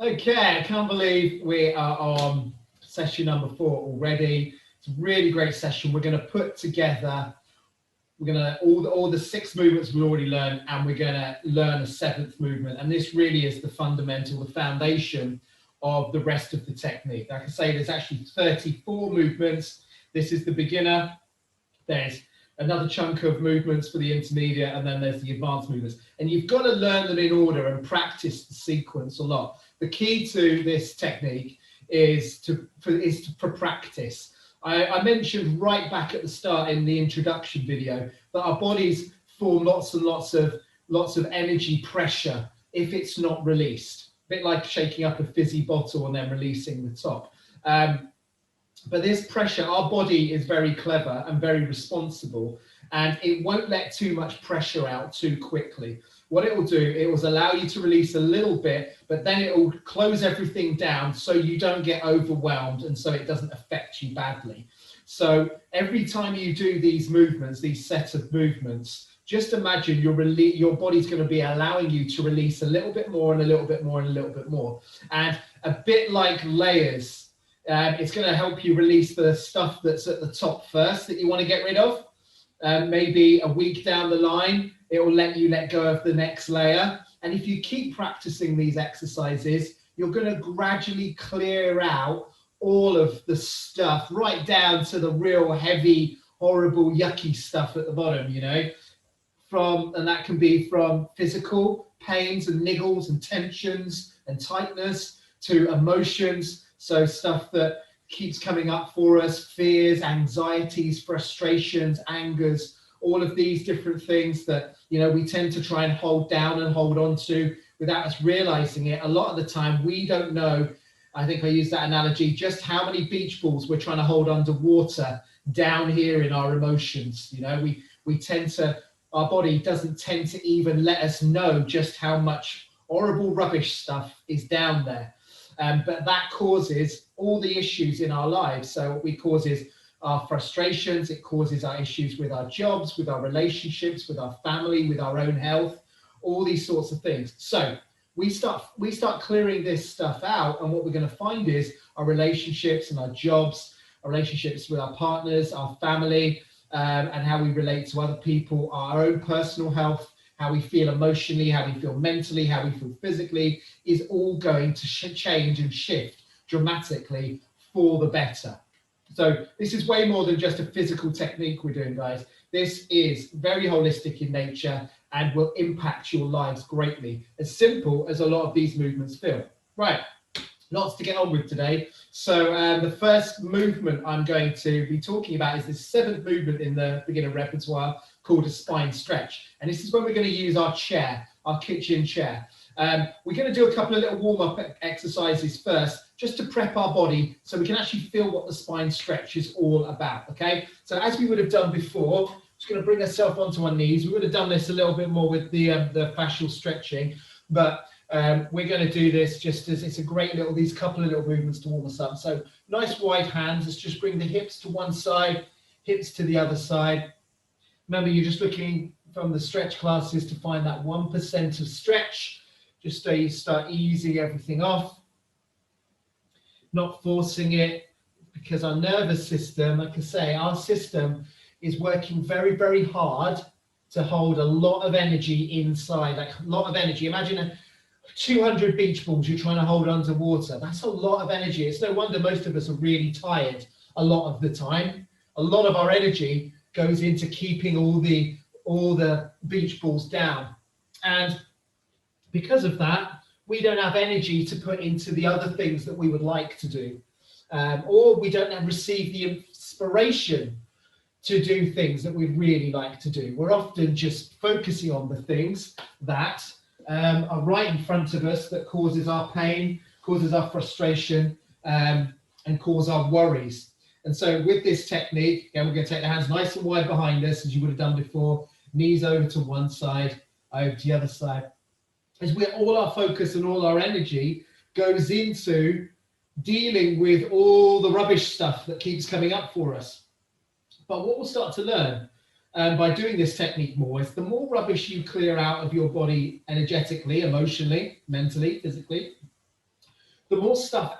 Okay, I can't believe we are on session number 4 already. It's a really great session. We're going to put together, all the 6 movements we already learned, and we're going to learn a 7th movement. And this really is the fundamental, the foundation of the rest of the technique. Like I say, there's actually 34 movements. This is the beginner. There's another chunk of movements for the intermediate, and then there's the advanced movements. And you've got to learn them in order and practice the sequence a lot. The key to this technique is for practice. I mentioned right back at the start in the introduction video that our bodies form lots and lots of energy pressure if it's not released. A bit like shaking up a fizzy bottle and then releasing the top. But this pressure, our body is very clever and very responsible, and it won't let too much pressure out too quickly. What it will do, it will allow you to release a little bit, but then it will close everything down so you don't get overwhelmed and so it doesn't affect you badly. So every time you do these movements, these set of movements, just imagine your body's going to be allowing you to release a little bit more and a little bit more and a little bit more. And a bit like layers, it's going to help you release the stuff that's at the top first that you want to get rid of. Maybe a week down the line, it will let you let go of the next layer. And if you keep practicing these exercises, you're going to gradually clear out all of the stuff, right down to the real heavy, horrible, yucky stuff at the bottom, you know. And that can be from physical pains and niggles and tensions and tightness to emotions. So stuff that keeps coming up for us, fears, anxieties, frustrations, angers, all of these different things that, you know, we tend to try and hold down and hold on to without us realizing it. A lot of the time we don't know, I think I use that analogy, just how many beach balls we're trying to hold underwater down here in our emotions. You know, we tend to, our body doesn't tend to even let us know just how much horrible rubbish stuff is down there. But that causes all the issues in our lives. So what we cause is our frustrations, it causes our issues with our jobs, with our relationships, with our family, with our own health, all these sorts of things. So we start clearing this stuff out, and what we're going to find is our relationships and our jobs, our relationships with our partners, our family, and how we relate to other people, our own personal health, how we feel emotionally, how we feel mentally, how we feel physically, is all going to change and shift dramatically for the better. So this is way more than just a physical technique we're doing, guys. This is very holistic in nature and will impact your lives greatly, as simple as a lot of these movements feel. Right, lots to get on with today. So the first movement I'm going to be talking about is the 7th movement in the beginner repertoire called a spine stretch. And this is when we're going to use our chair, our kitchen chair. We're going to do a couple of little warm-up exercises first, just to prep our body so we can actually feel what the spine stretch is all about, okay? So as we would have done before, just going to bring ourselves onto our knees. We would have done this a little bit more with the fascial stretching, but we're going to do this just as it's a great little, these couple of little movements to warm us up. So nice wide hands, let's just bring the hips to one side, hips to the other side. Remember, you're just looking from the stretch classes to find that 1% of stretch, just so you start easing everything off, not forcing it, because our nervous system, like I say, our system is working very, very hard to hold a lot of energy inside, like a lot of energy. Imagine 200 beach balls you're trying to hold underwater. That's a lot of energy. It's no wonder most of us are really tired a lot of the time. A lot of our energy goes into keeping all the beach balls down. And because of that, we don't have energy to put into the other things that we would like to do. Or we don't receive the inspiration to do things that we'd really like to do. We're often just focusing on the things that are right in front of us that causes our pain, causes our frustration, and cause our worries. And so with this technique, again, we're going to take the hands nice and wide behind us, as you would have done before, knees over to one side, over to the other side. As all our focus and all our energy goes into dealing with all the rubbish stuff that keeps coming up for us. But what we'll start to learn by doing this technique more is the more rubbish you clear out of your body energetically, emotionally, mentally, physically, the more stuff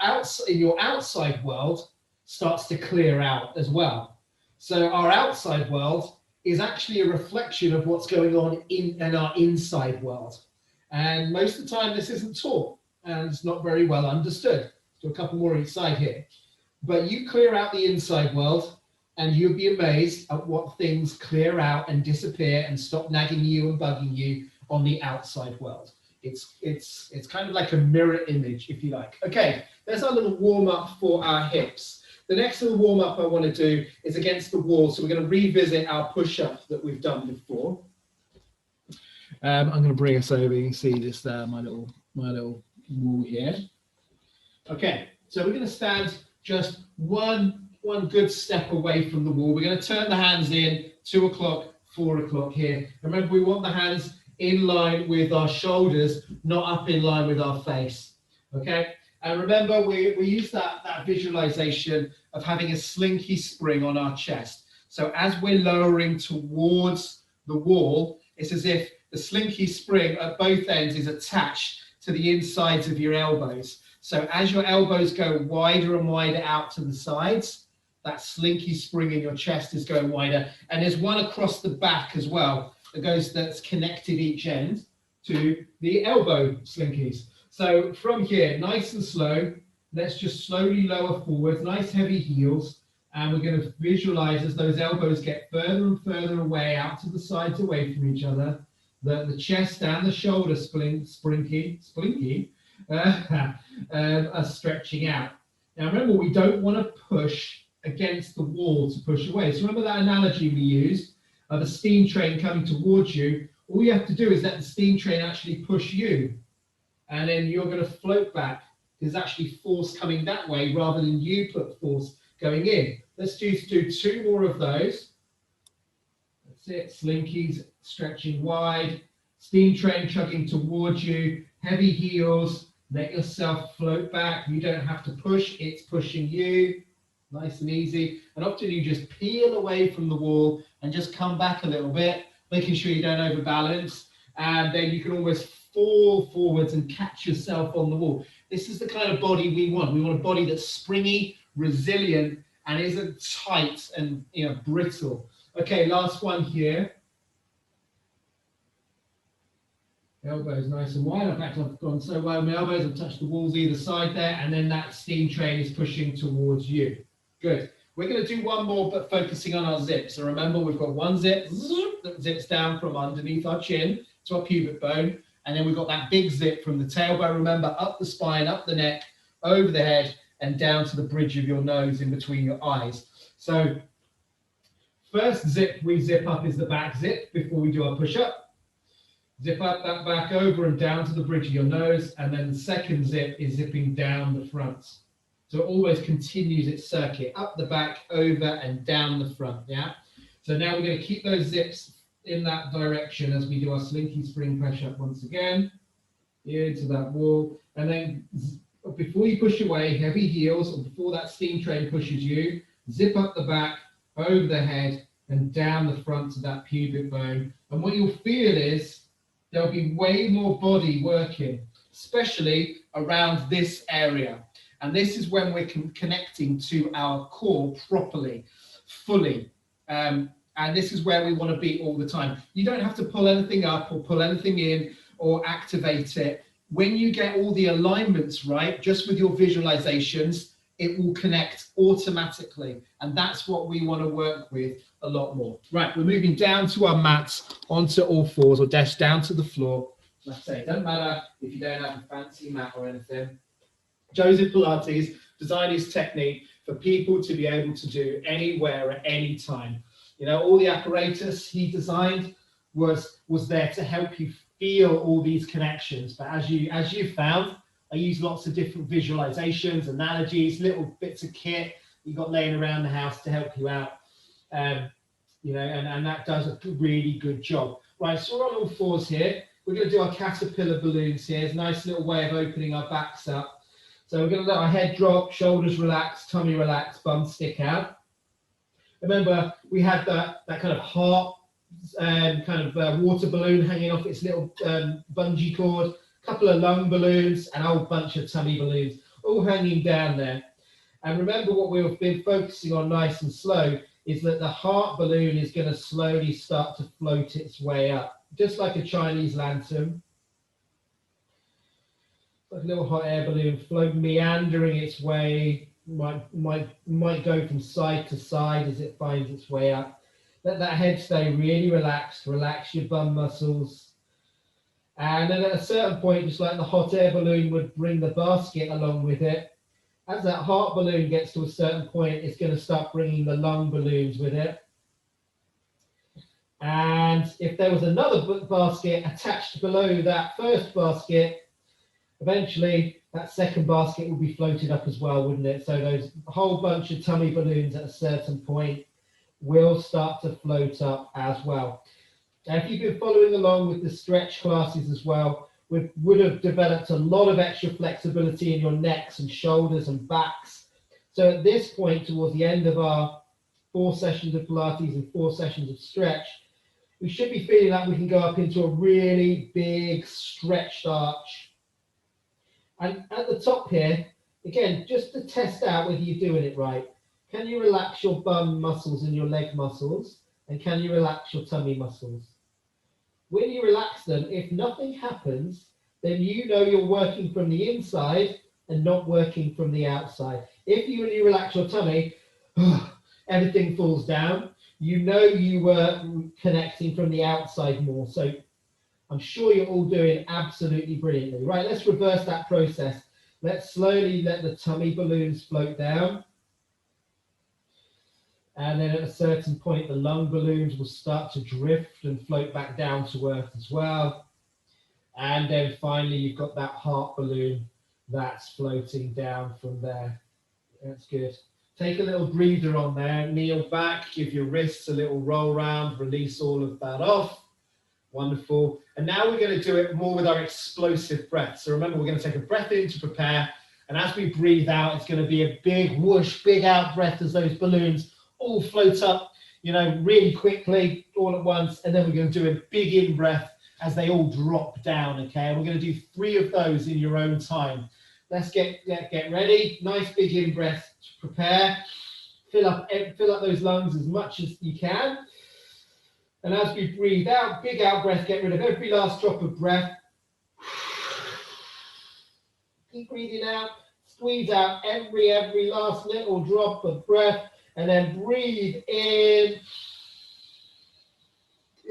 in your outside world starts to clear out as well. So our outside world is actually a reflection of what's going on in our inside world. And most of the time this isn't taught and it's not very well understood. So a couple more each side here. But you clear out the inside world and you'll be amazed at what things clear out and disappear and stop nagging you and bugging you on the outside world. It's kind of like a mirror image, if you like. Okay, there's our little warm up for our hips. The next little warm up I want to do is against the wall. So we're going to revisit our push up that we've done before. I'm going to bring us over. You can see this there, my little wall here. Okay, so we're going to stand just one good step away from the wall. We're going to turn the hands in 2 o'clock, 4 o'clock here. Remember, we want the hands in line with our shoulders, not up in line with our face. Okay, and remember, we use that visualization of having a slinky spring on our chest. So as we're lowering towards the wall, it's as if the slinky spring at both ends is attached to the insides of your elbows. So as your elbows go wider and wider out to the sides, that slinky spring in your chest is going wider. And there's one across the back as well that's connected each end to the elbow slinkies. So from here, nice and slow, let's just slowly lower forwards, nice heavy heels. And we're going to visualize as those elbows get further and further away out to the sides away from each other, the chest and the shoulder splinky are stretching out. Now remember, we don't want to push against the wall to push away. So remember that analogy we used of a steam train coming towards you. All you have to do is let the steam train actually push you, and then you're going to float back. There's actually force coming that way rather than you put force going in. Let's just do 2 more of those. That's it. Slinkies stretching wide, steam train chugging towards you, heavy heels. Let yourself float back. You don't have to push, it's pushing you. Nice and easy. And often you just peel away from the wall and just come back a little bit, making sure you don't overbalance. And then you can almost fall forwards and catch yourself on the wall. This is the kind of body we want. We want a body that's springy, resilient, and isn't tight and brittle. Okay, last one here. Elbows nice and wide. In fact, I've gone so well. My elbows have touched the walls either side there, and then that steam train is pushing towards you. Good. We're going to do one more, but focusing on our zip. So remember, we've got one zip that zips down from underneath our chin to our pubic bone, and then we've got that big zip from the tailbone. Remember, up the spine, up the neck, over the head, and down to the bridge of your nose in between your eyes. So first zip we zip up is the back zip before we do our push-up. Zip up that back over and down to the bridge of your nose, and then the second zip is zipping down the front. So it always continues its circuit, up the back, over and down the front, yeah? So now we're going to keep those zips in that direction as we do our slinky spring push-up once again, into that wall. And then before you push away, heavy heels, or before that steam train pushes you, zip up the back, over the head, and down the front to that pubic bone. And what you'll feel is there'll be way more body working, especially around this area. And this is when we're connecting to our core properly, fully. And this is where we want to be all the time. You don't have to pull anything up or pull anything in or activate it. When you get all the alignments right, just with your visualizations, it will connect automatically. And that's what we want to work with a lot more. Right, we're moving down to our mats, onto all fours or dash down to the floor. Like I say, it doesn't matter if you don't have a fancy mat or anything. Joseph Pilates designed his technique for people to be able to do anywhere at any time. You know, all the apparatus he designed was there to help you feel all these connections. But as you found, I use lots of different visualizations, analogies, little bits of kit you got laying around the house to help you out. You know, and that does a really good job. Right, so we're on all fours here. We're going to do our caterpillar balloons here. It's a nice little way of opening our backs up. So we're going to let our head drop, shoulders relax, tummy relax, bum stick out. Remember, we had that kind of heart water balloon hanging off its little bungee cord, a couple of lung balloons, and a whole bunch of tummy balloons. all hanging down there. And remember what we've been focusing on nice and slow is that the heart balloon is going to slowly start to float its way up, just like a Chinese lantern. Like a little hot air balloon float, meandering its way, might go from side to side as it finds its way up. Let that head stay really relaxed, relax your bum muscles. And then at a certain point, just like the hot air balloon would bring the basket along with it, as that heart balloon gets to a certain point, it's going to start bringing the lung balloons with it. And if there was another basket attached below that first basket, eventually that second basket will be floated up as well, wouldn't it? So those whole bunch of tummy balloons at a certain point will start to float up as well. Now, if you've been following along with the stretch classes as well, we would have developed a lot of extra flexibility in your necks and shoulders and backs. So at this point, towards the end of our 4 sessions of Pilates and 4 sessions of stretch, we should be feeling like we can go up into a really big stretched arch. And at the top here, again, just to test out whether you're doing it right, can you relax your bum muscles and your leg muscles? And can you relax your tummy muscles? When you relax them, if nothing happens, then you know you're working from the inside and not working from the outside. If you relax your tummy, everything falls down. You know you were connecting from the outside more. So I'm sure you're all doing absolutely brilliantly. Right, let's reverse that process. Let's slowly let the tummy balloons float down. And then at a certain point, the lung balloons will start to drift and float back down to earth as well. And then finally, you've got that heart balloon that's floating down from there. That's good. Take a little breather on there, kneel back, give your wrists a little roll round, release all of that off. Wonderful. And now we're going to do it more with our explosive breath. So remember, we're going to take a breath in to prepare. And as we breathe out, it's going to be a big whoosh, big out breath as those balloons all float up, you know, really quickly, all at once. And then we're going to do a big in breath as they all drop down, okay? And we're going to do 3 of those in your own time. Let's get ready. Nice big in breath to prepare. Fill up those lungs as much as you can. And as we breathe out, big out breath, get rid of every last drop of breath. Keep breathing out. Squeeze out every last little drop of breath. And then breathe in.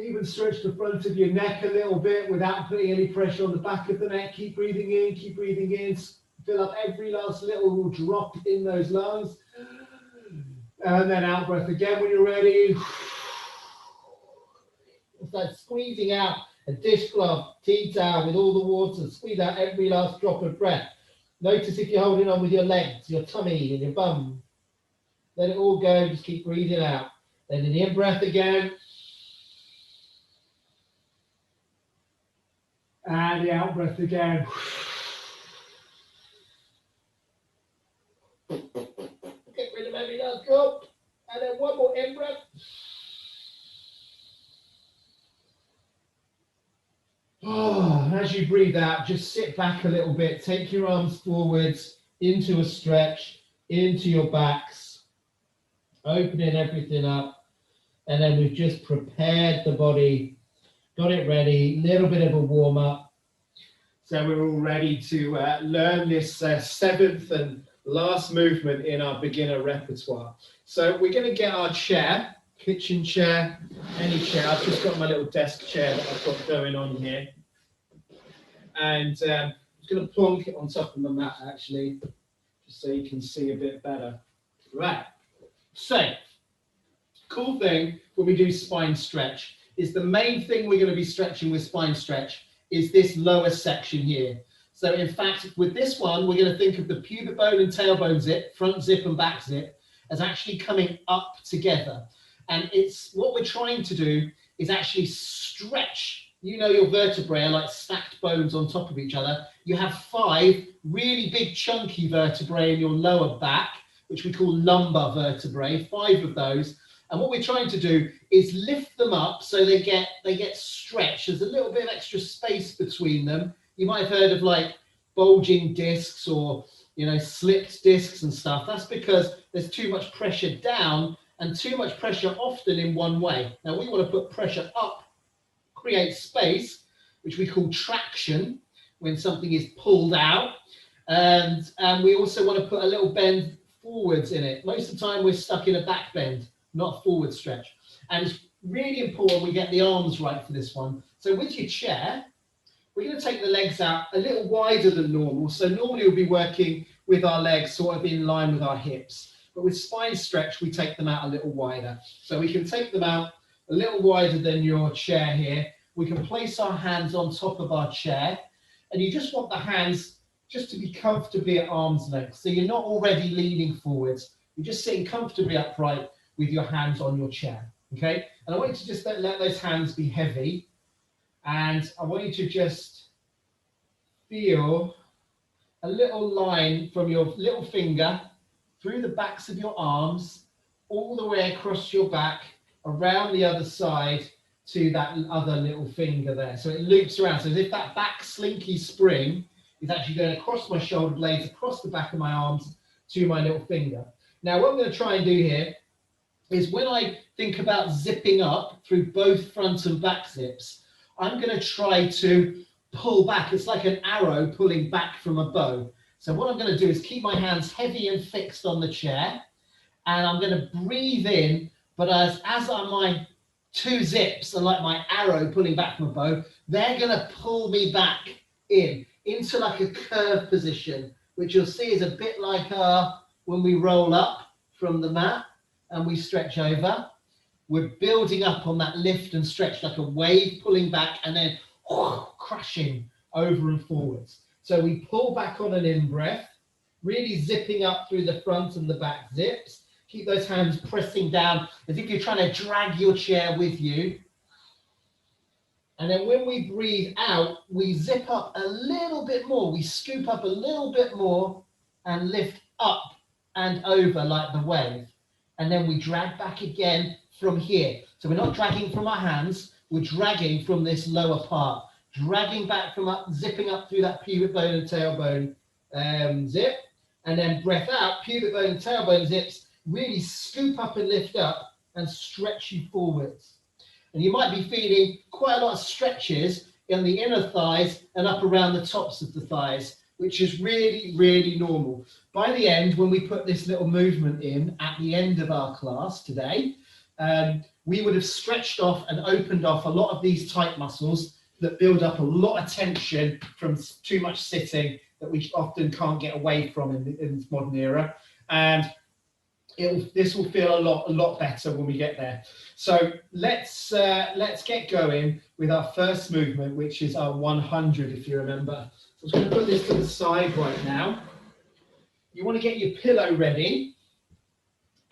Even stretch the front of your neck a little bit without putting any pressure on the back of the neck. Keep breathing in, keep breathing in. Fill up every last little drop in those lungs. And then out breath again when you're ready. It's like squeezing out a dishcloth, tea towel with all the water. Squeeze out every last drop of breath. Notice if you're holding on with your legs, your tummy and your bum. Let it all go, just keep breathing out. Then an in breath again. And the out breath again. Get rid of every last drop. And then one more in breath. Oh, and as you breathe out, just sit back a little bit. Take your arms forwards into a stretch, into your backs. Opening everything up, and then we've just prepared the body, got it ready, little bit of a warm up. So we're all ready to learn this 7th and last movement in our beginner repertoire. So we're going to get our chair, kitchen chair, any chair. I've just got my little desk chair that I've got going on here. And I'm just going to plonk it on top of the mat actually, just so you can see a bit better. Right. So, cool thing when we do spine stretch is the main thing we're going to be stretching with spine stretch is this lower section here. So in fact, with this one, we're going to think of the pubic bone and tailbone zip, front zip and back zip, as actually coming up together. And it's what we're trying to do is actually stretch, you know, your vertebrae are like stacked bones on top of each other. You have 5 really big chunky vertebrae in your lower back, which we call lumbar vertebrae, 5 of those. And what we're trying to do is lift them up so they get stretched. There's a little bit of extra space between them. You might have heard of like bulging discs or you know, slipped discs and stuff, that's because there's too much pressure down and too much pressure often in one way. Now we want to put pressure up, create space, which we call traction, when something is pulled out. And we also want to put a little bend forwards in it. Most of the time we're stuck in a back bend, not a forward stretch. And it's really important we get the arms right for this one. So with your chair, we're going to take the legs out a little wider than normal. So normally we'll be working with our legs sort of in line with our hips. But with spine stretch, we take them out a little wider. So we can take them out a little wider than your chair here. We can place our hands on top of our chair. And you just want the hands just to be comfortably at arm's length. So you're not already leaning forwards. You're just sitting comfortably upright with your hands on your chair. Okay? And I want you to just let those hands be heavy. And I want you to just feel a little line from your little finger through the backs of your arms, all the way across your back, around the other side to that other little finger there. So it loops around. So as if that back slinky spring is actually going across my shoulder blades, across the back of my arms to my little finger. Now what I'm going to try and do here is when I think about zipping up through both front and back zips, I'm going to try to pull back. It's like an arrow pulling back from a bow. So what I'm going to do is keep my hands heavy and fixed on the chair, and I'm going to breathe in, but as are my two zips are like my arrow pulling back from a bow, they're going to pull me back into like a curved position, which you'll see is a bit like when we roll up from the mat and we stretch over. We're building up on that lift and stretch like a wave, pulling back and then crashing over and forwards. So we pull back on an in-breath, really zipping up through the front and the back zips. Keep those hands pressing down as if you're trying to drag your chair with you. And then when we breathe out, we zip up a little bit more. We scoop up a little bit more and lift up and over like the wave. And then we drag back again from here. So we're not dragging from our hands, we're dragging from this lower part. Dragging back from up, zipping up through that pubic bone and tailbone zip. And then breath out, pubic bone and tailbone zips. Really scoop up and lift up and stretch you forwards. And you might be feeling quite a lot of stretches in the inner thighs and up around the tops of the thighs, which is really, really normal. By the end, when we put this little movement in at the end of our class today, we would have stretched off and opened off a lot of these tight muscles that build up a lot of tension from too much sitting that we often can't get away from in this modern era. And this will feel a lot better when we get there. So let's get going with our first movement, which is our 100, if you remember. So I'm just going to put this to the side right now. You want to get your pillow ready,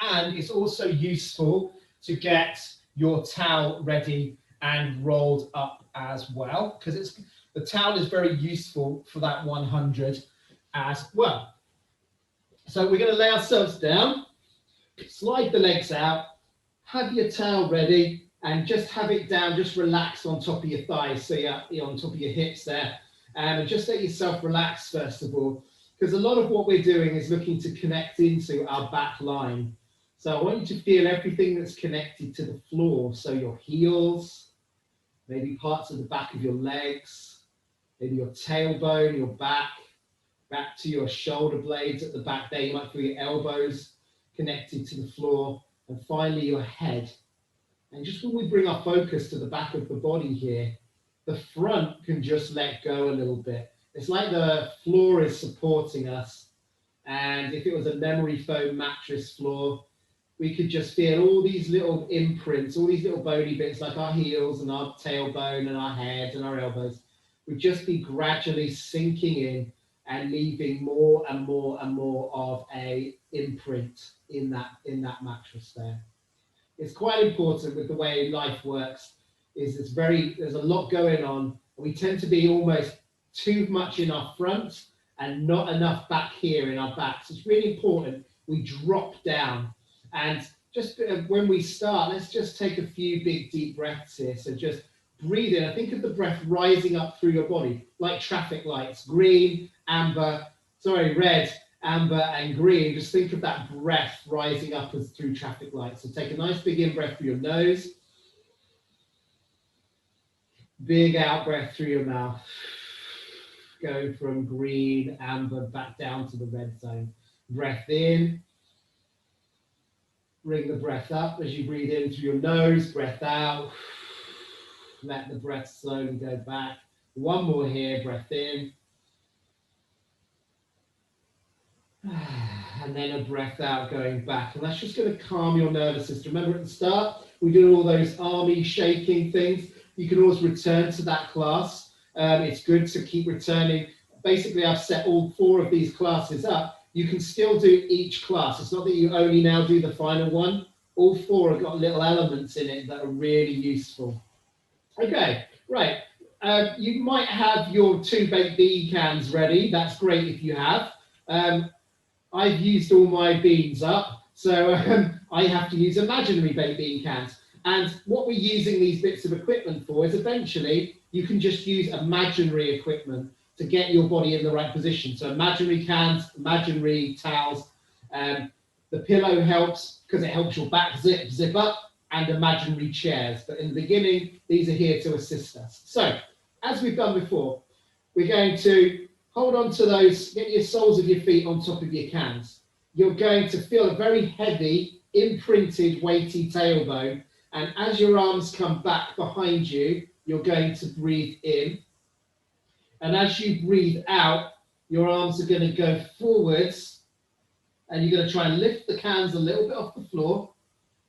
and it's also useful to get your towel ready and rolled up as well, because the towel is very useful for that 100 as well. So we're going to lay ourselves down. Slide the legs out, have your towel ready, and just have it down, just relax on top of your thighs, so you're on top of your hips there, and just let yourself relax first of all, because a lot of what we're doing is looking to connect into our back line. So I want you to feel everything that's connected to the floor, so your heels, maybe parts of the back of your legs, maybe your tailbone, your back to your shoulder blades at the back there. You might feel your elbows connected to the floor, and finally your head. And just when we bring our focus to the back of the body here, the front can just let go a little bit. It's like the floor is supporting us, and if it was a memory foam mattress floor, we could just feel all these little imprints, all these little bony bits like our heels and our tailbone and our head and our elbows would just be gradually sinking in and leaving more and more and more of a imprint in that mattress there. It's quite important with the way life works, there's a lot going on. We tend to be almost too much in our front and not enough back here in our backs. It's really important we drop down. And just when we start, let's just take a few big deep breaths here. So just breathe in. I think of the breath rising up through your body like traffic lights, green, red, amber and green, just think of that breath rising up as through traffic lights. So take a nice big in-breath through your nose. Big out breath through your mouth. Go from green, amber, back down to the red zone. Breath in. Bring the breath up as you breathe in through your nose. Breath out. Let the breath slowly go back. One more here. Breath in. And then a breath out going back. And that's just going to calm your nervous system. Remember at the start, we did all those army shaking things. You can always return to that class. It's good to keep returning. Basically, I've set all 4 of these classes up. You can still do each class. It's not that you only now do the final one. All 4 have got little elements in it that are really useful. Okay, right. You might have your 2 baked bean cans ready. That's great if you have. I've used all my beans up, so I have to use imaginary baked bean cans. And what we're using these bits of equipment for is eventually you can just use imaginary equipment to get your body in the right position. So imaginary cans, imaginary towels. The pillow helps because it helps your back zip up, and imaginary chairs. But in the beginning, these are here to assist us. So as we've done before, we're going to hold on to those, get your soles of your feet on top of your cans. You're going to feel a very heavy, imprinted, weighty tailbone. And as your arms come back behind you, you're going to breathe in. And as you breathe out, your arms are going to go forwards. And you're going to try and lift the cans a little bit off the floor.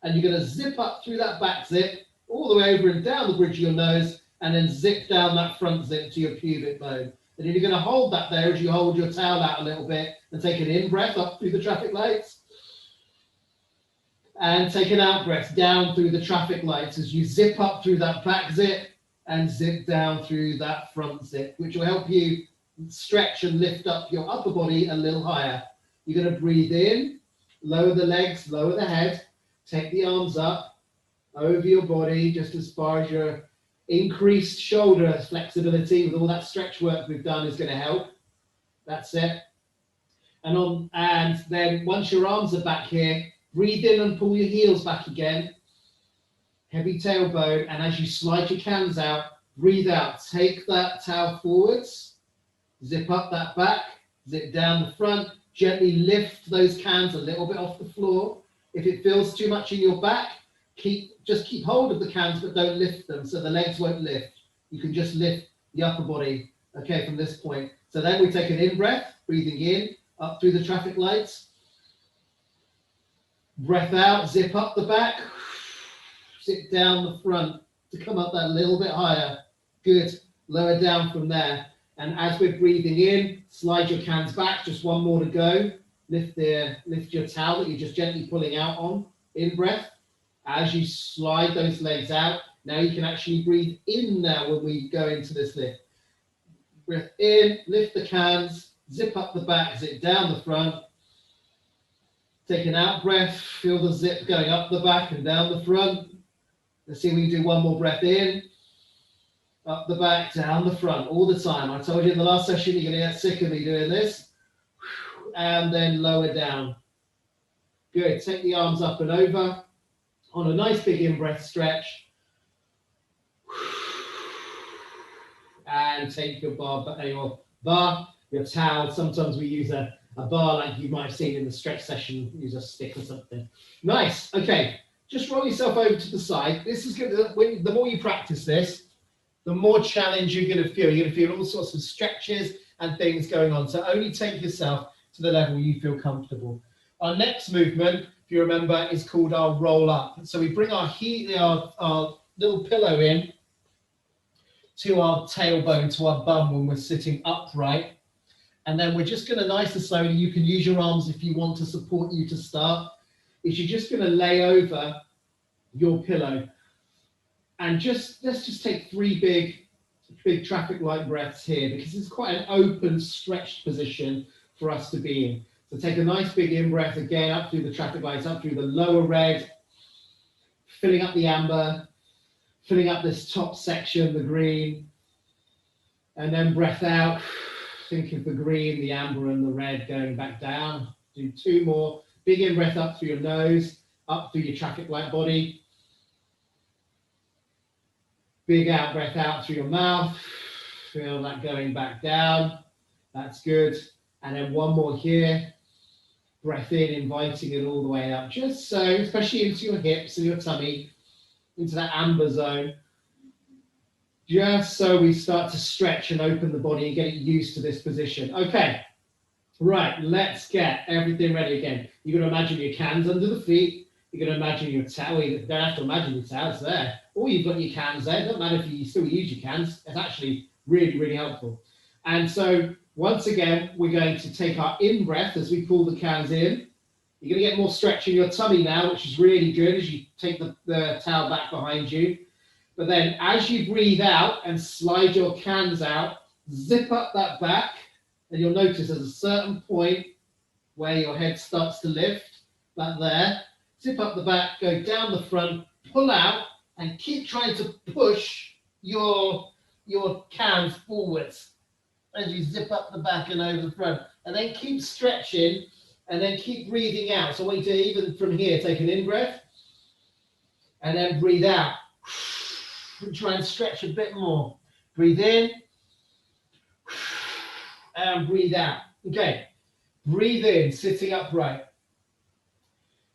And you're going to zip up through that back zip, all the way over and down the bridge of your nose, and then zip down that front zip to your pubic bone. And you're going to hold that there as you hold your towel out a little bit and take an in-breath up through the traffic lights. And take an out-breath down through the traffic lights as you zip up through that back zip and zip down through that front zip, which will help you stretch and lift up your upper body a little higher. You're going to breathe in, lower the legs, lower the head, take the arms up over your body just as far as your increased shoulder flexibility with all that stretch work we've done is going to help. That's it. And then once your arms are back here, breathe in and pull your heels back again. Heavy tailbone. And as you slide your cans out, breathe out. Take that towel forwards. Zip up that back. Zip down the front. Gently lift those cans a little bit off the floor. If it feels too much in your back, just keep hold of the cans, but don't lift them, so the legs won't lift. You can just lift the upper body, okay, from this point. So then we take an in-breath, breathing in, up through the traffic lights. Breath out, zip up the back, zip down the front to come up that little bit higher. Good, lower down from there. And as we're breathing in, slide your cans back, just one more to go. Lift your towel that you're just gently pulling out on, in-breath. As you slide those legs out, now you can actually breathe in now when we go into this lift. Breath in, lift the cans, zip up the back, zip down the front. Take an out breath, feel the zip going up the back and down the front. Let's see if we can do one more breath in, up the back, down the front, all the time. I told you in the last session, you're going to get sick of me doing this. And then lower down. Good, take the arms up and over. On a nice big in-breath stretch. And take your bar, your towel. Sometimes we use a bar like you might have seen in the stretch session, use a stick or something. Nice, okay. Just roll yourself over to the side. This is good. The more you practice this, the more challenge you're going to feel. You're going to feel all sorts of stretches and things going on. So only take yourself to the level you feel comfortable. Our next movement, if you remember, is called our roll up. So we bring our little pillow in to our tailbone, to our bum when we're sitting upright. And then we're just going to nice and slowly, you can use your arms if you want to support you to start, is you're just going to lay over your pillow. And let's just take 3 big traffic light breaths here, because it's quite an open, stretched position for us to be in. So take a nice big in-breath again, up through the traffic lights, up through the lower red, filling up the amber, filling up this top section, the green, and then breath out, Think of the green, the amber and the red going back down. Do 2 more. Big in-breath up through your nose, up through your traffic light body. Big out-breath out through your mouth. Feel that going back down. That's good. And then 1 more here. Breath in, inviting it all the way up. Just so, especially into your hips and your tummy, into that amber zone. Just so we start to stretch and open the body and get it used to this position. Okay, right, let's get everything ready again. You're going to imagine your cans under the feet. You're going to imagine your towel. You don't have to imagine your towels there. Or you've got your cans there. It doesn't matter if you still use your cans. It's actually really, really helpful. And so, once again, we're going to take our in-breath as we pull the cans in. You're going to get more stretch in your tummy now, which is really good as you take the towel back behind you. But then as you breathe out and slide your cans out, zip up that back, and you'll notice there's a certain point where your head starts to lift, like there. Zip up the back, go down the front, pull out, and keep trying to push your cans forwards as you zip up the back and over the front. And then keep stretching, and then keep breathing out. So I want you to, even from here, take an in-breath, and then breathe out. Try and stretch a bit more. Breathe in, and breathe out. Okay, breathe in, sitting upright.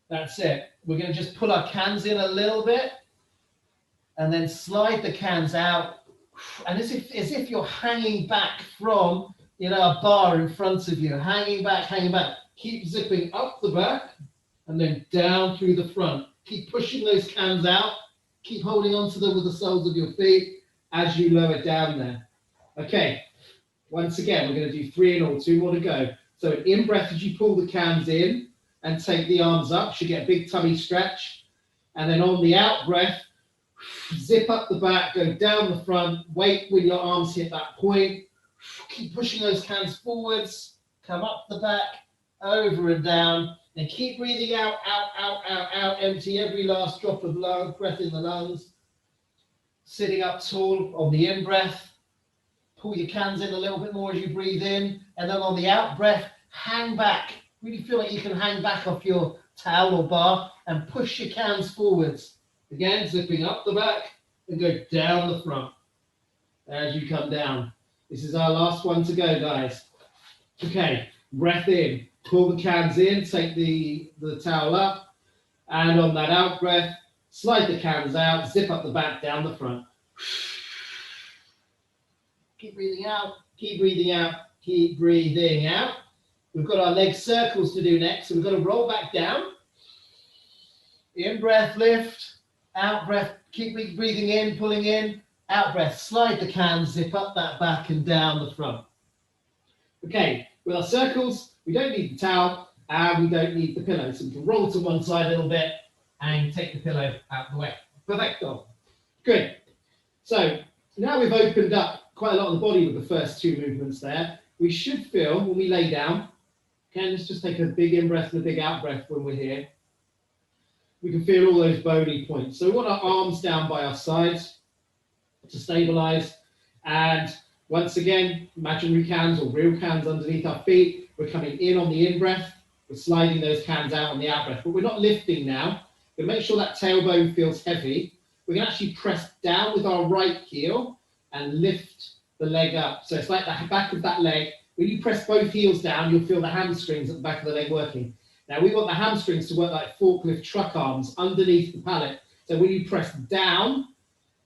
That's it. We're going to just pull our cans in a little bit, and then slide the cans out. And as if you're hanging back from, a bar in front of you, hanging back, hanging back. Keep zipping up the back, and then down through the front. Keep pushing those cans out. Keep holding on to them with the soles of your feet as you lower down there. Okay, once again, we're going to do 3 in all, 2 more to go. So an in-breath as you pull the cans in and take the arms up, should get a big tummy stretch. And then on the out-breath, zip up the back, go down the front, wait when your arms hit that point. Keep pushing those cans forwards, come up the back, over and down. And keep breathing out, out, out, out, out. Empty every last drop of breath in the lungs. Sitting up tall on the in-breath. Pull your cans in a little bit more as you breathe in. And then on the out-breath, hang back. Really feel like you can hang back off your towel or bar and push your cans forwards. Again, zipping up the back and go down the front as you come down. This is our last one to go, guys. Okay, breath in. Pull the cans in, take the towel up, and on that out breath, slide the cans out, zip up the back, down the front. Keep breathing out, keep breathing out, keep breathing out. We've got our leg circles to do next, so we've got to roll back down. In breath, lift, out breath, keep breathing in, pulling in, out breath, slide the cans, zip up that back and down the front. Okay, with our circles, we don't need the towel and we don't need the pillow. So we can roll to one side a little bit and take the pillow out of the way. Perfecto. Good. So now we've opened up quite a lot of the body with the first 2 movements there. We should feel when we lay down, okay, let's just take a big in-breath and a big out-breath when we're here. We can feel all those bony points. So we want our arms down by our sides to stabilize. And once again, imaginary cans or real cans underneath our feet. We're coming in on the in-breath. We're sliding those cans out on the out-breath. But we're not lifting now. We're going to make sure that tailbone feels heavy. We're going to actually press down with our right heel and lift the leg up. So it's like the back of that leg. When you press both heels down, you'll feel the hamstrings at the back of the leg working. Now, we want the hamstrings to work like forklift truck arms underneath the pallet. So when you press down,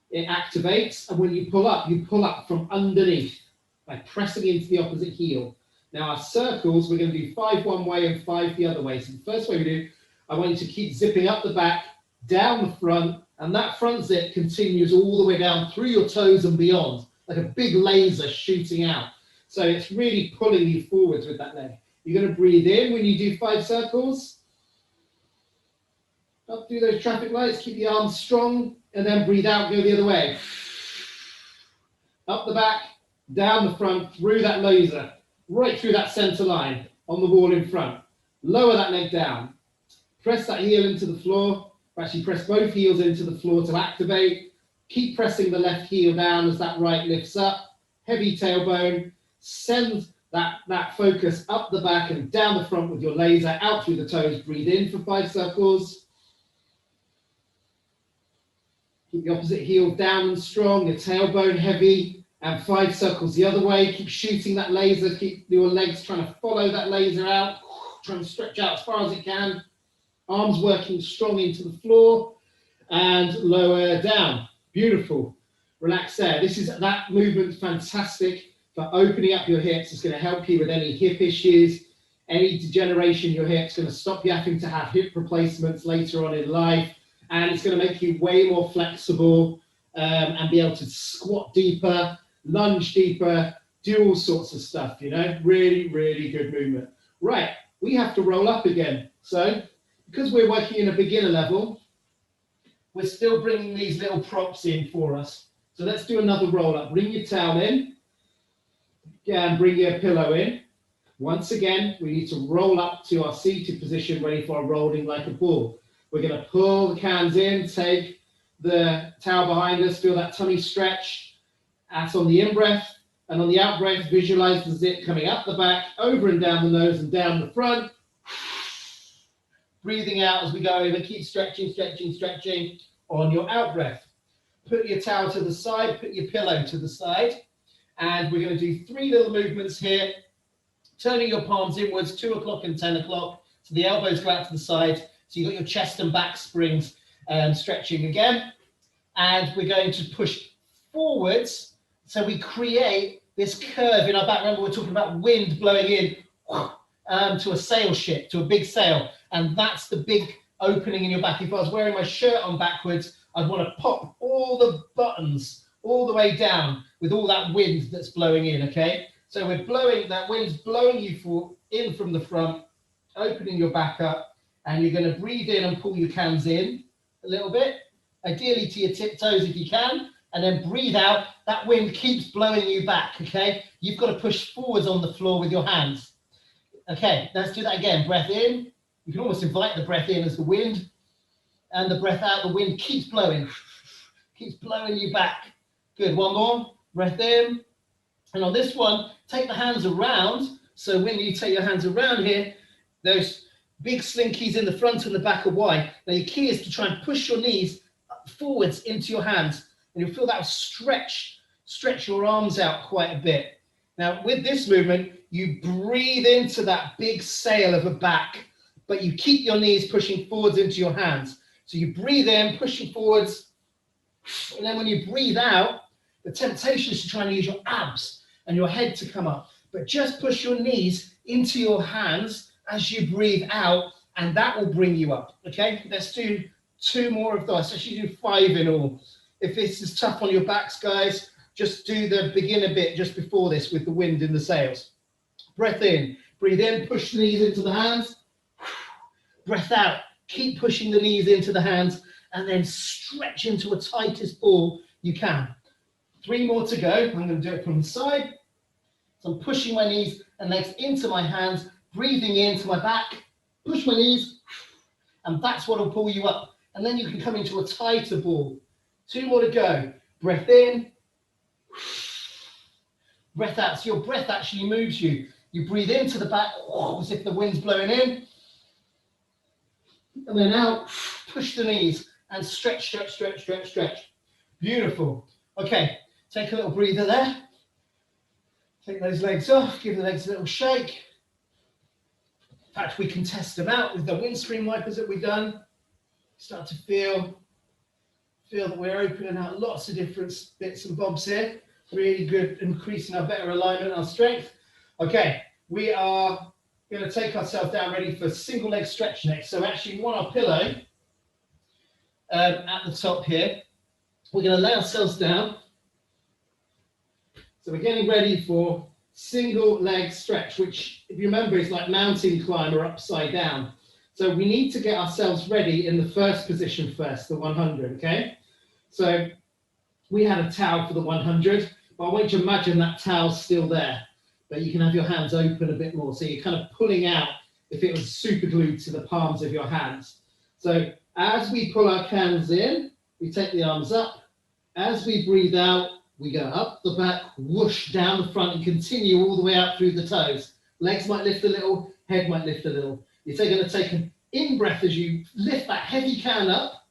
it activates. And when you pull up from underneath by pressing into the opposite heel. Now, our circles, we're going to do 5 one way and 5 the other way. So the first way we do, I want you to keep zipping up the back, down the front, and that front zip continues all the way down through your toes and beyond, like a big laser shooting out. So it's really pulling you forwards with that leg. You're going to breathe in when you do 5 circles. Up through those traffic lights, keep the arms strong, and then breathe out, go the other way. Up the back, down the front, through that laser, right through that center line on the wall in front. Lower that leg down. Press that heel into the floor. Actually, press both heels into the floor to activate. Keep pressing the left heel down as that right lifts up. Heavy tailbone. Send That focus up the back and down the front with your laser, out through the toes. Breathe in for 5 circles. Keep the opposite heel down and strong, your tailbone heavy, and 5 circles the other way. Keep shooting that laser, keep your legs trying to follow that laser out, trying to stretch out as far as it can. Arms working strong into the floor and lower down. Beautiful. Relax there. That movement's fantastic for opening up your hips. It's going to help you with any hip issues, any degeneration in your hips. It's going to stop you having to have hip replacements later on in life. And it's going to make you way more flexible and be able to squat deeper, lunge deeper, do all sorts of stuff, you know. Really, really good movement. Right, we have to roll up again. So because we're working in a beginner level, we're still bringing these little props in for us. So let's do another roll up. Bring your towel in and bring your pillow in. Once again, we need to roll up to our seated position, ready for rolling like a ball. We're going to pull the cans in, take the towel behind us, feel that tummy stretch. That's on the in-breath. And on the out-breath, visualize the zip coming up the back, over and down the nose and down the front. Breathing out as we go over. Keep stretching, stretching, stretching on your out-breath. Put your towel to the side, put your pillow to the side. And we're going to do 3 little movements here. Turning your palms inwards, 2 o'clock and 10 o'clock. So the elbows go out to the side. So you've got your chest and back springs stretching again. And we're going to push forwards. So we create this curve in our back. Remember, we're talking about wind blowing in to a sail ship, to a big sail. And that's the big opening in your back. If I was wearing my shirt on backwards, I'd want to pop all the buttons all the way down with all that wind that's blowing in, okay? So we're blowing, that wind's blowing you in from the front, opening your back up, and you're going to breathe in and pull your cans in a little bit, ideally to your tiptoes if you can, and then breathe out. That wind keeps blowing you back, okay? You've got to push forwards on the floor with your hands. Okay, let's do that again. Breath in. You can almost invite the breath in as the wind, and the breath out. The wind keeps blowing you back. Good, one more. Breath in. And on this one, take the hands around. So when you take your hands around here, those big slinkies in the front and the back are wide. Now your key is to try and push your knees forwards into your hands. And you'll feel that stretch your arms out quite a bit. Now with this movement, you breathe into that big sail of a back, but you keep your knees pushing forwards into your hands. So you breathe in, pushing forwards. And then when you breathe out, the temptation is to try and use your abs and your head to come up. But just push your knees into your hands as you breathe out, and that will bring you up, okay? Let's do 2 more of those. Let's do 5 in all. If this is tough on your backs, guys, just do the beginner bit just before this with the wind in the sails. Breath in, breathe in, push the knees into the hands. Breath out, keep pushing the knees into the hands, and then stretch into a tightest ball you can. 3 more to go. I'm going to do it from the side. So I'm pushing my knees and legs into my hands, breathing into my back, push my knees, and that's what will pull you up. And then you can come into a tighter ball. 2 more to go. Breath in, breath out. So your breath actually moves you. You breathe into the back as if the wind's blowing in, and then out, push the knees and stretch, stretch, stretch, stretch, stretch. Beautiful. Okay, take a little breather there. Take those legs off, give the legs a little shake. In fact, we can test them out with the windscreen wipers that we've done. Start to feel that we're opening out lots of different bits and bobs here. Really good, increasing our better alignment, our strength. Okay, we are going to take ourselves down ready for single leg stretch next. So actually we want our pillow at the top here. We're going to lay ourselves down. So we're getting ready for single leg stretch, which if you remember is like mountain climber upside down. So we need to get ourselves ready in the first position first, the 100, okay? So we had a towel for the 100, but I want you to imagine that towel's still there, but you can have your hands open a bit more. So you're kind of pulling out if it was super glued to the palms of your hands. So as we pull our hands in, we take the arms up. As we breathe out, We go up the back, whoosh, down the front, and continue all the way out through the toes. Legs might lift a little, head might lift a little. You're going to take an in-breath as you lift that heavy can up,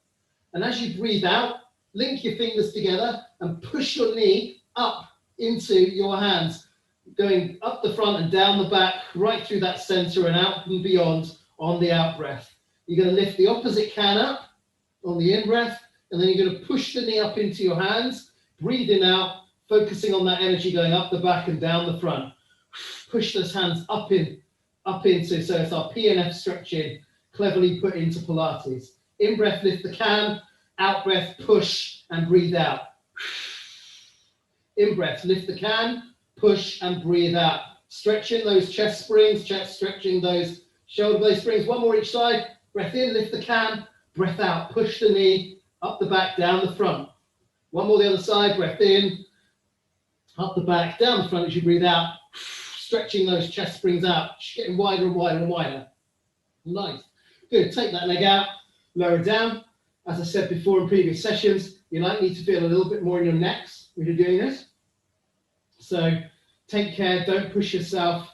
and as you breathe out, link your fingers together and push your knee up into your hands, going up the front and down the back, right through that center and out and beyond on the out-breath. You're going to lift the opposite can up on the in-breath, and then you're going to push the knee up into your hands, breathing out, focusing on that energy going up the back and down the front. Push those hands up into, so it's our PNF stretching, cleverly put into Pilates. In-breath, lift the can, out-breath, push and breathe out. In-breath, lift the can, push and breathe out. Stretching those chest springs, stretching those shoulder blade springs. One more each side. Breath in, lift the can, breath out, push the knee, up the back, down the front. One more the other side, breath in, up the back, down the front as you breathe out. Stretching those chest springs out, just getting wider and wider and wider. Nice. Good, take that leg out, lower down. As I said before in previous sessions, you're likely to feel a little bit more in your necks when you're doing this. So take care, don't push yourself.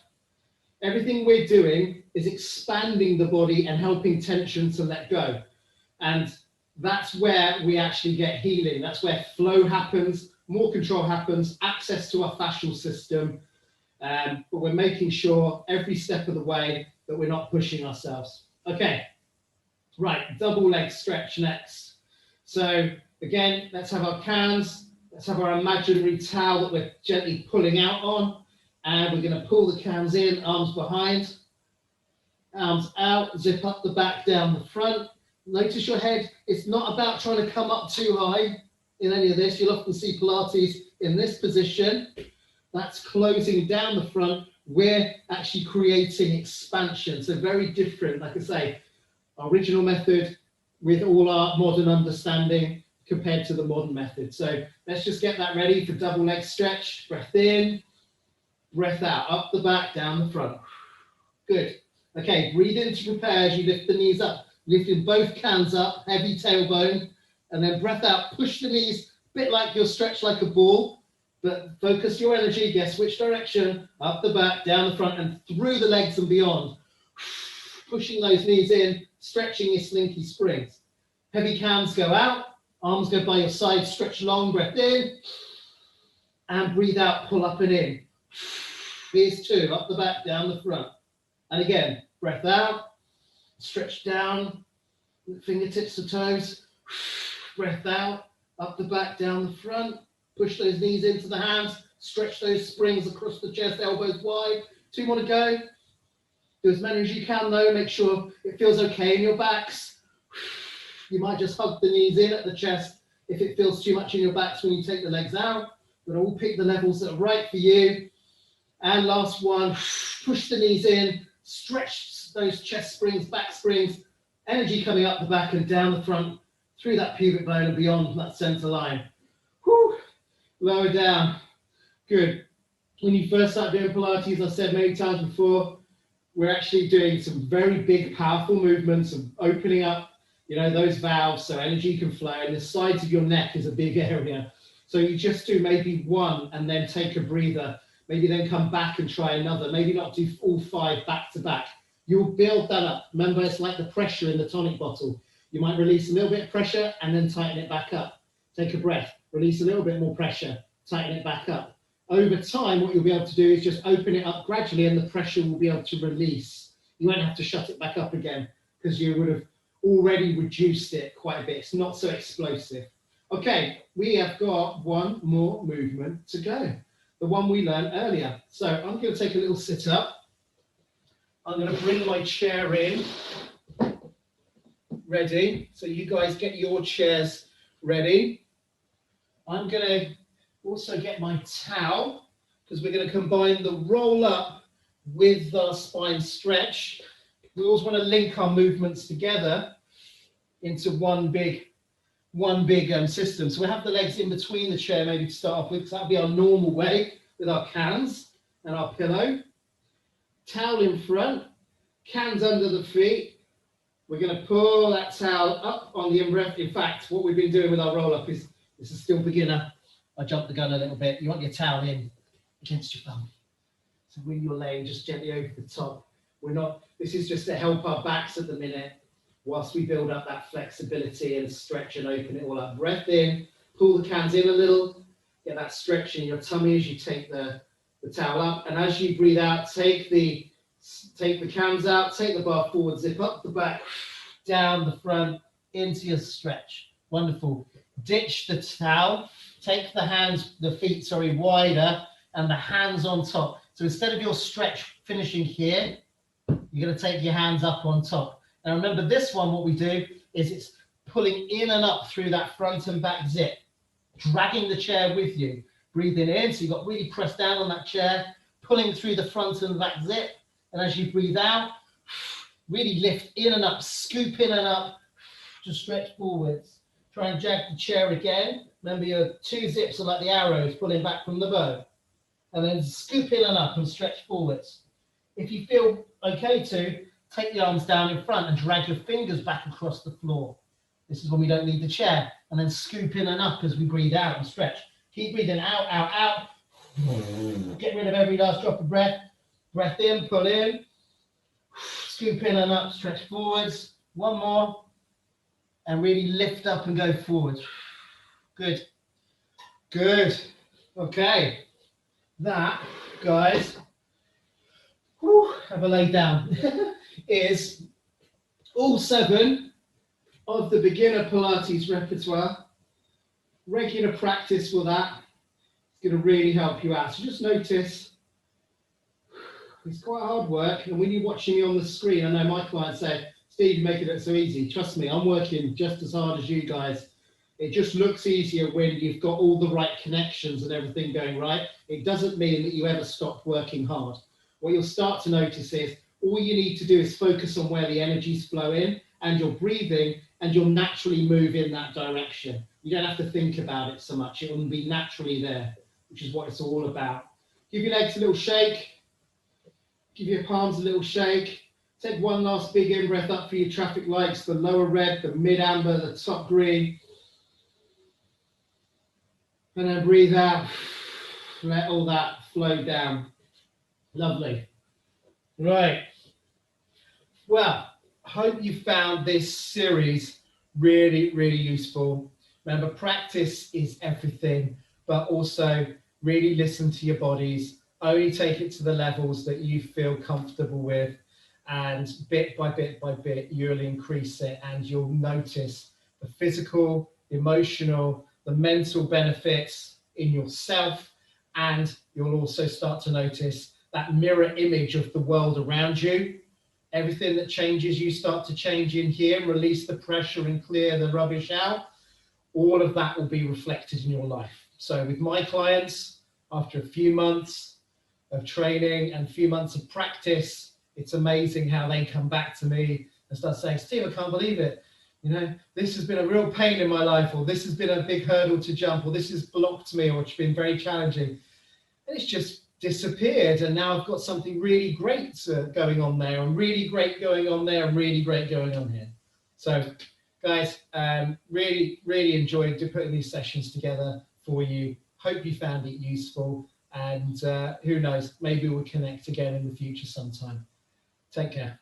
Everything we're doing is expanding the body and helping tension to let go. And that's where we actually get healing. That's where flow happens, more control happens, access to our fascial system. But we're making sure every step of the way that we're not pushing ourselves. Okay, right, double leg stretch next. So again, let's have our cans. Let's have our imaginary towel that we're gently pulling out on. And we're going to pull the cans in, arms behind, arms out, zip up the back, down the front. Notice your head. It's not about trying to come up too high in any of this. You'll often see Pilates in this position. That's closing down the front. We're actually creating expansion. So very different, like I say, original method with all our modern understanding compared to the modern method. So let's just get that ready for double leg stretch. Breath in, breath out, up the back, down the front. Good. Okay, breathe in to prepare as you lift the knees up, lifting both cans up, heavy tailbone, and then breath out, push the knees, a bit like you're stretched like a ball, but focus your energy, guess which direction, up the back, down the front, and through the legs and beyond. Pushing those knees in, stretching your slinky springs. Heavy cans go out, arms go by your side, stretch long, breath in, and breathe out, pull up and in. Here's two, up the back, down the front. And again, breath out, stretch down, fingertips to toes, breath out, up the back, down the front, push those knees into the hands, stretch those springs across the chest, elbows wide. Two more to go. Do as many as you can though, make sure it feels okay in your backs. You might just hug the knees in at the chest if it feels too much in your backs when you take the legs out, but all pick the levels that are right for you. And last one, push the knees in, stretch those chest springs, back springs, energy coming up the back and down the front, through that pubic bone and beyond that center line. Whew. Lower down. Good. When you first start doing Pilates, I've said many times before, we're actually doing some very big, powerful movements of opening up, those valves so energy can flow, and the sides of your neck is a big area. So you just do maybe one and then take a breather. Maybe then come back and try another. Maybe not do all 5 back to back. You'll build that up. Remember, it's like the pressure in the tonic bottle. You might release a little bit of pressure and then tighten it back up. Take a breath, release a little bit more pressure, tighten it back up. Over time, what you'll be able to do is just open it up gradually and the pressure will be able to release. You won't have to shut it back up again because you would have already reduced it quite a bit. It's not so explosive. Okay, we have got one more movement to go. The one we learned earlier. So I'm going to take a little sit up. I'm going to bring my chair in. Ready. So you guys get your chairs ready. I'm going to also get my towel because we're going to combine the roll up with our spine stretch. We always want to link our movements together into one big system. So we have the legs in between the chair maybe to start off with, because that'll be our normal way with our cans and our pillow. Towel in front, cans under the feet. We're going to pull that towel up on the in-breath. In fact, what we've been doing with our roll-up is, this is still beginner, I jumped the gun a little bit. You want your towel in against your bum. So when you're laying just gently over the top, this is just to help our backs at the minute whilst we build up that flexibility and stretch and open it all up. Breath in, pull the cans in a little, get that stretch in your tummy as you take the towel up. And as you breathe out, take the cans out, take the bar forward, zip up the back, down the front, into your stretch. Wonderful. Ditch the towel, take the feet wider, and the hands on top. So instead of your stretch finishing here, you're going to take your hands up on top. Now remember this one, what we do is it's pulling in and up through that front and back zip, dragging the chair with you. Breathing in, so you've got really pressed down on that chair, pulling through the front and back zip. And as you breathe out, really lift in and up, scoop in and up, to stretch forwards. Try and jag the chair again. Remember your 2 zips are like the arrows pulling back from the bow. And then scoop in and up and stretch forwards. If you feel okay to, take the arms down in front and drag your fingers back across the floor. This is when we don't need the chair. And then scoop in and up as we breathe out and stretch. Keep breathing out, out, out. Get rid of every last drop of breath. Breath in, pull in. Scoop in and up, stretch forwards. One more. And really lift up and go forwards. Good. Good. Okay. That, guys, have a lay down, is all 7 of the beginner Pilates repertoire. Regular practice for that. It's going to really help you out. So just notice, it's quite hard work. And when you're watching me on the screen, I know my clients say, Steve, you're making it so easy. Trust me, I'm working just as hard as you guys. It just looks easier when you've got all the right connections and everything going right. It doesn't mean that you ever stop working hard. What you'll start to notice is all you need to do is focus on where the energies flow in and you're breathing, and you'll naturally move in that direction. You don't have to think about it so much. It will be naturally there, which is what it's all about. Give your legs a little shake. Give your palms a little shake. Take one last big in-breath up for your traffic lights, the lower red, the mid-amber, the top green. And then breathe out. Let all that flow down. Lovely. Right. Well, I hope you found this series really, really useful. Remember, practice is everything, but also really listen to your bodies. Only take it to the levels that you feel comfortable with. And bit by bit by bit, you'll increase it and you'll notice the physical, emotional, the mental benefits in yourself. And you'll also start to notice that mirror image of the world around you. Everything that changes, you start to change in here, release the pressure and clear the rubbish out. All of that will be reflected in your life. So with my clients, after a few months of training and a few months of practice, it's amazing how they come back to me and start saying, Steve, I can't believe it. You know, this has been a real pain in my life, or this has been a big hurdle to jump, or this has blocked me, or it's been very challenging. And it's just disappeared. And now I've got something really great going on there, and really great going on there, and really great going on here. So guys, really, really enjoyed putting these sessions together for you. Hope you found it useful. And who knows, maybe we'll connect again in the future sometime. Take care.